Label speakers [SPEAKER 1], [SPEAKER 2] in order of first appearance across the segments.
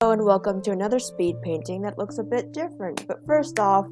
[SPEAKER 1] Hello and welcome to another speed painting that looks a bit different. But first off,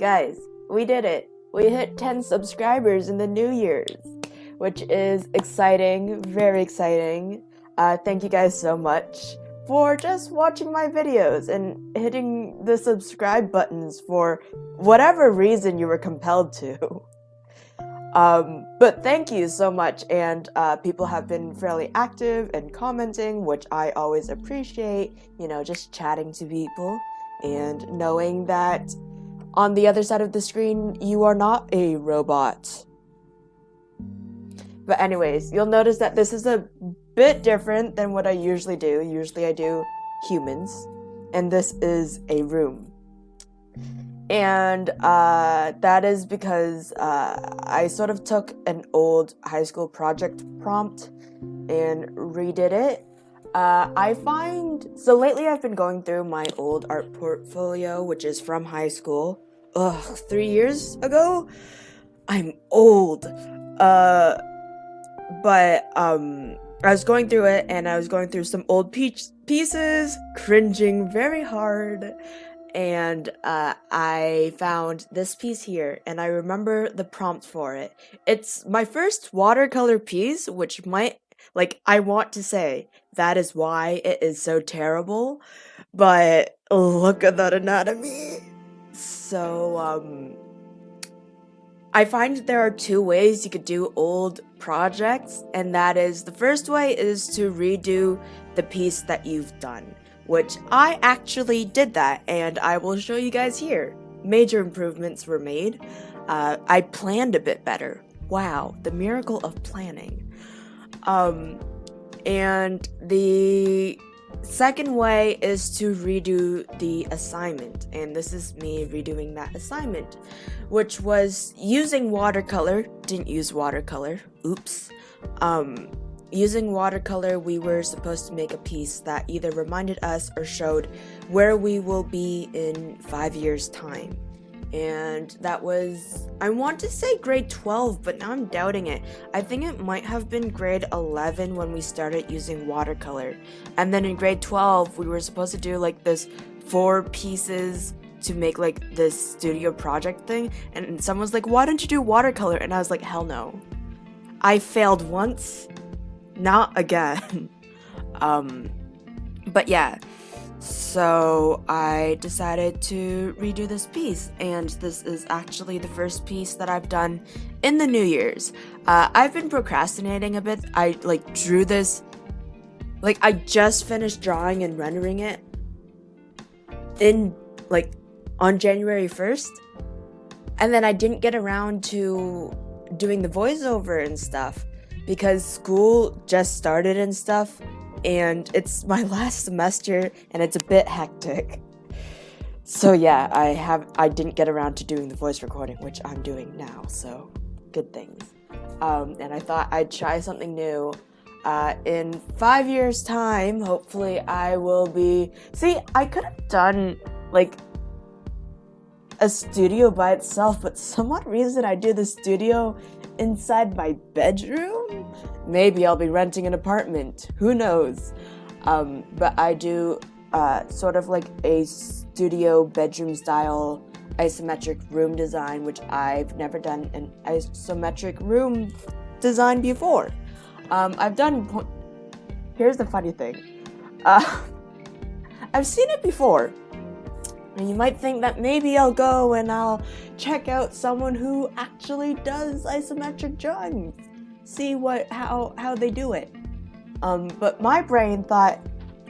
[SPEAKER 1] guys, we did it. We hit 10 subscribers in the New Year's, which is exciting, very exciting. Thank you guys so much for just watching my videos and hitting the subscribe buttons for whatever reason you were compelled to. But thank you so much, and people have been fairly active and commenting, which I always appreciate, just chatting to people and knowing that on the other side of the screen, you are not a robot. But anyways, you'll notice that this is a bit different than what I usually do. Usually I do humans, and this is a room. And that is because I sort of took an old high school project prompt and redid it. So lately I've been going through my old art portfolio, which is from high school. 3 years ago? I'm old. But I was going through it, and I was going through some old pieces, cringing very hard. And I found this piece here, and I remember the prompt for it. It's my first watercolor piece, which I want to say that is why it is so terrible, but look at that anatomy. So, I find there are two ways you could do old projects, and that is, the first way is to redo the piece that you've done, which I actually did that, and I will show you guys here. Major improvements were made. I planned a bit better. Wow, the miracle of planning. And the second way is to redo the assignment, and this is me redoing that assignment, which was using watercolor. Didn't use watercolor. Oops. Using watercolor, we were supposed to make a piece that either reminded us or showed where we will be in 5 years' time. And that was, I want to say grade 12, but now I'm doubting it. I think it might have been grade 11 when we started using watercolor. And then in grade 12, we were supposed to do this 4 pieces to make this studio project thing. And someone was like, why don't you do watercolor? And I was like, hell no. I failed once. Not again. But yeah, so I decided to redo this piece, and this is actually the first piece that I've done in the New Year's. I've been procrastinating a bit. I drew this, I just finished drawing and rendering it in on January 1st, and then I didn't get around to doing the voiceover and stuff, because school just started and stuff, and it's my last semester, and it's a bit hectic. So yeah, I didn't get around to doing the voice recording, which I'm doing now, so good things. And I thought I'd try something new. In 5 years' time, hopefully I will be... See, I could have done, a studio by itself, but some odd reason I do the studio inside my bedroom? Maybe I'll be renting an apartment. Who knows? But I do sort of a studio bedroom style isometric room design, which I've never done an isometric room design before. I've done... Here's the funny thing. I've seen it before. And you might think that maybe I'll go and I'll check out someone who actually does isometric drawings, see how they do it. But my brain thought,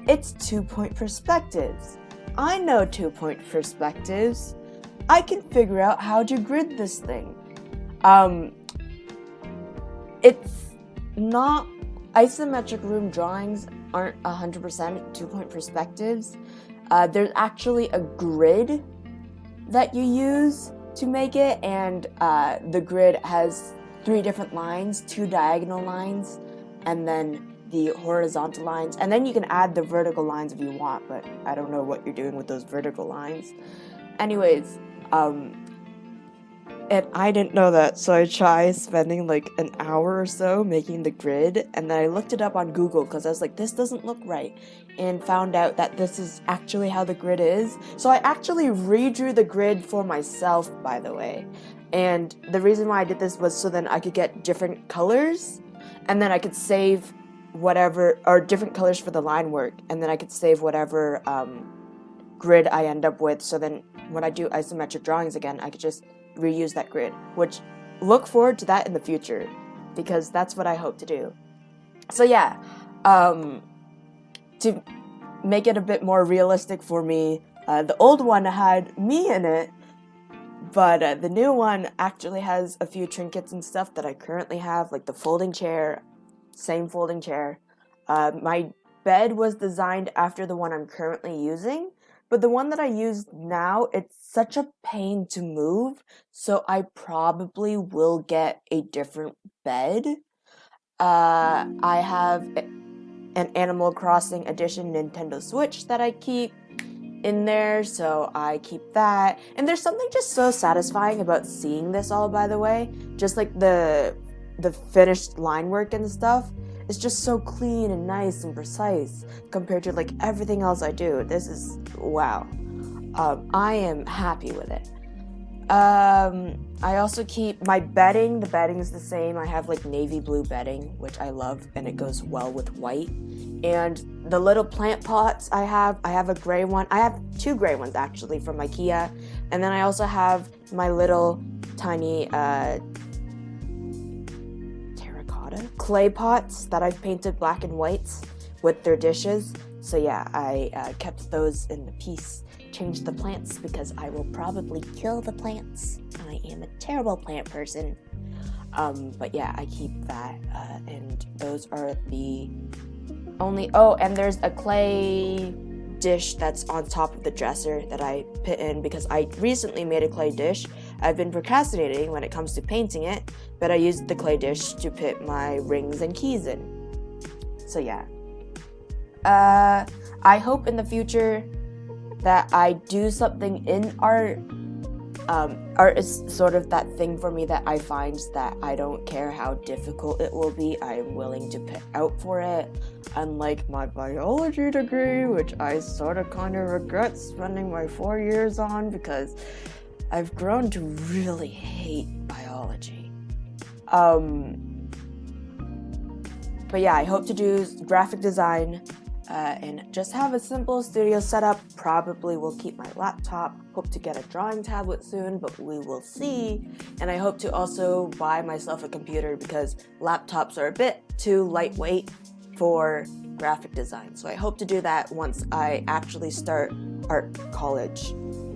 [SPEAKER 1] it's 2-point perspectives. I know 2-point perspectives. I can figure out how to grid this thing. It's not... Isometric room drawings aren't 100% 2-point perspectives. There's actually a grid that you use to make it, and the grid has 3 different lines, 2 diagonal lines, and then the horizontal lines, and then you can add the vertical lines if you want, but I don't know what you're doing with those vertical lines. Anyways, And I didn't know that, so I tried spending like an hour or so making the grid, and then I looked it up on Google because I was like, this doesn't look right, and found out that this is actually how the grid is. So I actually redrew the grid for myself, by the way. And the reason why I did this was so then I could get different colors, and then I could save whatever, or different colors for the line work, and then I could save whatever grid I end up with, so then when I do isometric drawings again, I could just reuse that grid, which look forward to that in the future, because that's what I hope to do. So yeah, to make it a bit more realistic for me, the old one had me in it, but the new one actually has a few trinkets and stuff that I currently have, like the folding chair, same folding chair. My bed was designed after the one I'm currently using, but the one that I use now, it's such a pain to move, so I probably will get a different bed. I have an Animal Crossing Edition Nintendo Switch that I keep in there, so I keep that. And there's something just so satisfying about seeing this all, by the way. Just like the finished line work and stuff. It's just so clean and nice and precise compared to like everything else I do. This is wow. I am happy with it. I also keep my bedding. The bedding is the same. I have like navy blue bedding, which I love, and it goes well with white. And the little plant pots I have a gray one. I have two gray ones actually from IKEA, and then I also have my little tiny clay pots that I've painted black and white with their dishes. So yeah, I kept those in the piece. Changed the plants because I will probably kill the plants. I am a terrible plant person. But yeah, I keep that, and those are the only. Oh, and there's a clay dish that's on top of the dresser that I put in because I recently made a clay dish. I've been procrastinating when it comes to painting it, but I used the clay dish to put my rings and keys in. So yeah. I hope in the future that I do something in art. Art is sort of that thing for me that I find that I don't care how difficult it will be, I am willing to put out for it. Unlike my biology degree, which I sort of kind of regret spending my 4 years on because I've grown to really hate biology. But yeah, I hope to do graphic design and just have a simple studio setup. Probably will keep my laptop. Hope to get a drawing tablet soon, but we will see. And I hope to also buy myself a computer because laptops are a bit too lightweight for graphic design. So I hope to do that once I actually start art college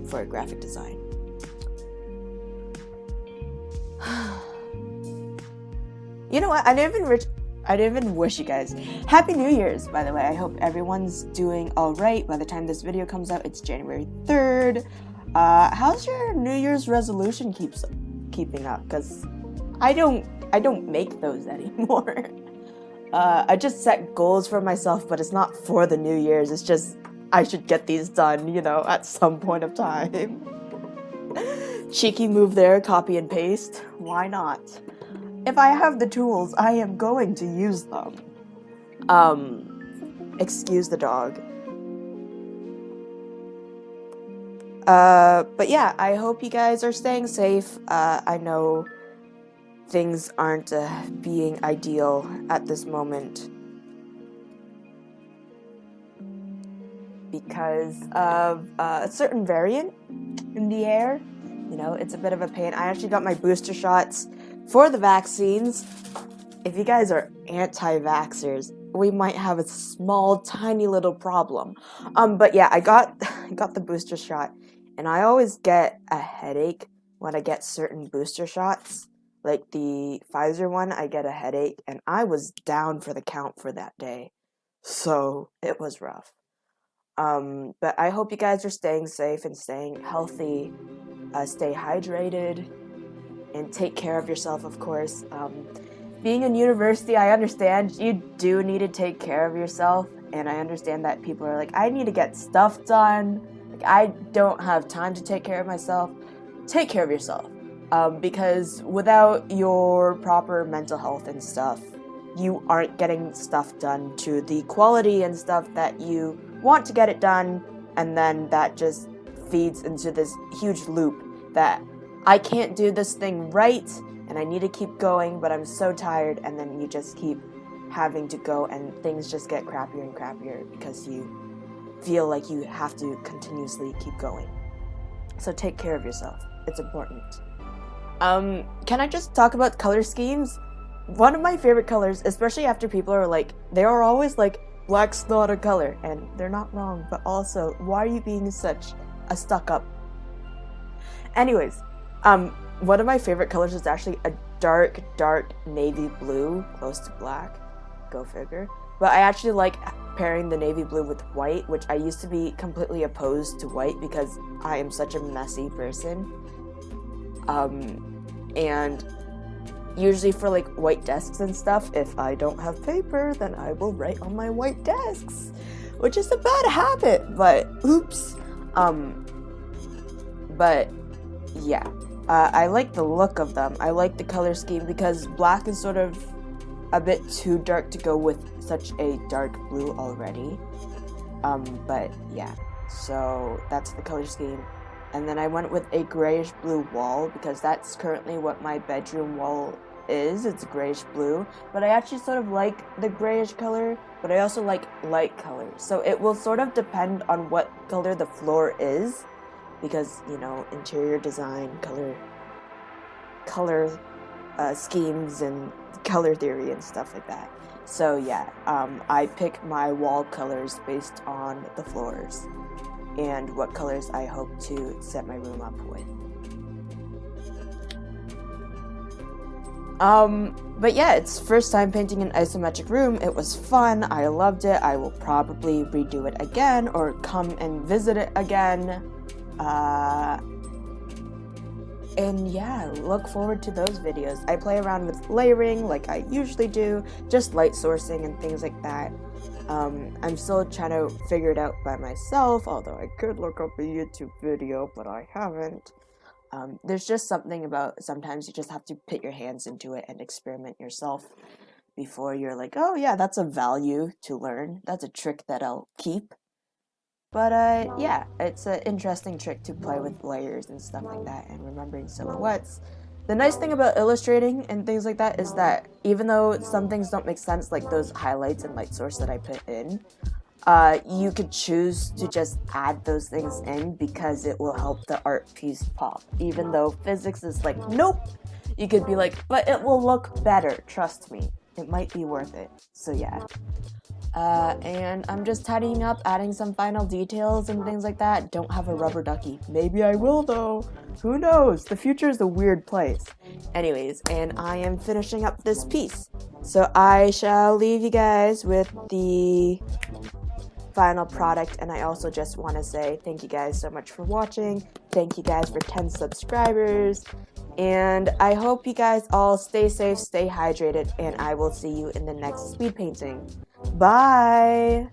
[SPEAKER 1] for graphic design. You know what? I didn't even wish you guys Happy New Year's, by the way. I hope everyone's doing all right. By the time this video comes out, it's January 3rd. How's your New Year's resolution keeping up? Because I don't make those anymore. I just set goals for myself, but it's not for the New Year's. It's just I should get these done, at some point of time. Cheeky move there, copy and paste. Why not? If I have the tools, I am going to use them. Excuse the dog. But yeah, I hope you guys are staying safe. I know things aren't being ideal at this moment because of a certain variant in the air. It's a bit of a pain. I actually got my booster shots for the vaccines. If you guys are anti-vaxxers, we might have a small, tiny little problem. But yeah, I got the booster shot, and I always get a headache when I get certain booster shots. Like the Pfizer one, I get a headache, and I was down for the count for that day. So it was rough. But I hope you guys are staying safe and staying healthy. Stay hydrated and take care of yourself, of course. Being in university, I understand you do need to take care of yourself, and I understand that people are like, I need to get stuff done. Like, I don't have time to take care of myself. Take care of yourself. because without your proper mental health and stuff, you aren't getting stuff done to the quality and stuff that you want to get it done, and then that just feeds into this huge loop that I can't do this thing right, and I need to keep going, but I'm so tired, and then you just keep having to go, and things just get crappier and crappier because you feel like you have to continuously keep going. So take care of yourself. It's important. Can I just talk about color schemes? One of my favorite colors, especially after people are like, they are always like, black's not a color, and they're not wrong, but also, why are you being such a stuck-up? Anyways, one of my favorite colors is actually a dark navy blue, close to black. Go figure. But I actually like pairing the navy blue with white, which I used to be completely opposed to white because I am such a messy person. And usually for like white desks and stuff, if I don't have paper, then I will write on my white desks, which is a bad habit, but oops. But yeah, I like the look of them. I like the color scheme because black is sort of a bit too dark to go with such a dark blue already. But yeah, so that's the color scheme. And then I went with a grayish blue wall because that's currently what my bedroom wall is. It's grayish blue, but I actually sort of like the grayish color, but I also like light colors. So it will sort of depend on what color the floor is because, you know, interior design, color schemes and color theory and stuff like that. So yeah, I pick my wall colors based on the floors and what colors I hope to set my room up with. But yeah, it's first time painting an isometric room. It was fun. I loved it. I will probably redo it again or come and visit it again. And yeah, look forward to those videos. I play around with layering like I usually do, just light sourcing and things like that. I'm still trying to figure it out by myself, although I could look up a YouTube video, but I haven't. There's just something about sometimes you just have to put your hands into it and experiment yourself before you're like, oh yeah, that's a value to learn. That's a trick that I'll keep. But yeah, it's an interesting trick to play with layers and stuff like that and remembering silhouettes. The nice thing about illustrating and things like that is that even though some things don't make sense, like those highlights and light source that I put in, you could choose to just add those things in because it will help the art piece pop. Even though physics is like, nope, you could be like, but it will look better, trust me. It might be worth it. So yeah. And I'm just tidying up, adding some final details and things like that. Don't have a rubber ducky. Maybe I will though. Who knows? The future is a weird place. Anyways, and I am finishing up this piece. So I shall leave you guys with the final product, and I also just want to say thank you guys so much for watching. Thank you guys for 10 subscribers. And I hope you guys all stay safe, stay hydrated, and I will see you in the next speed painting. Bye!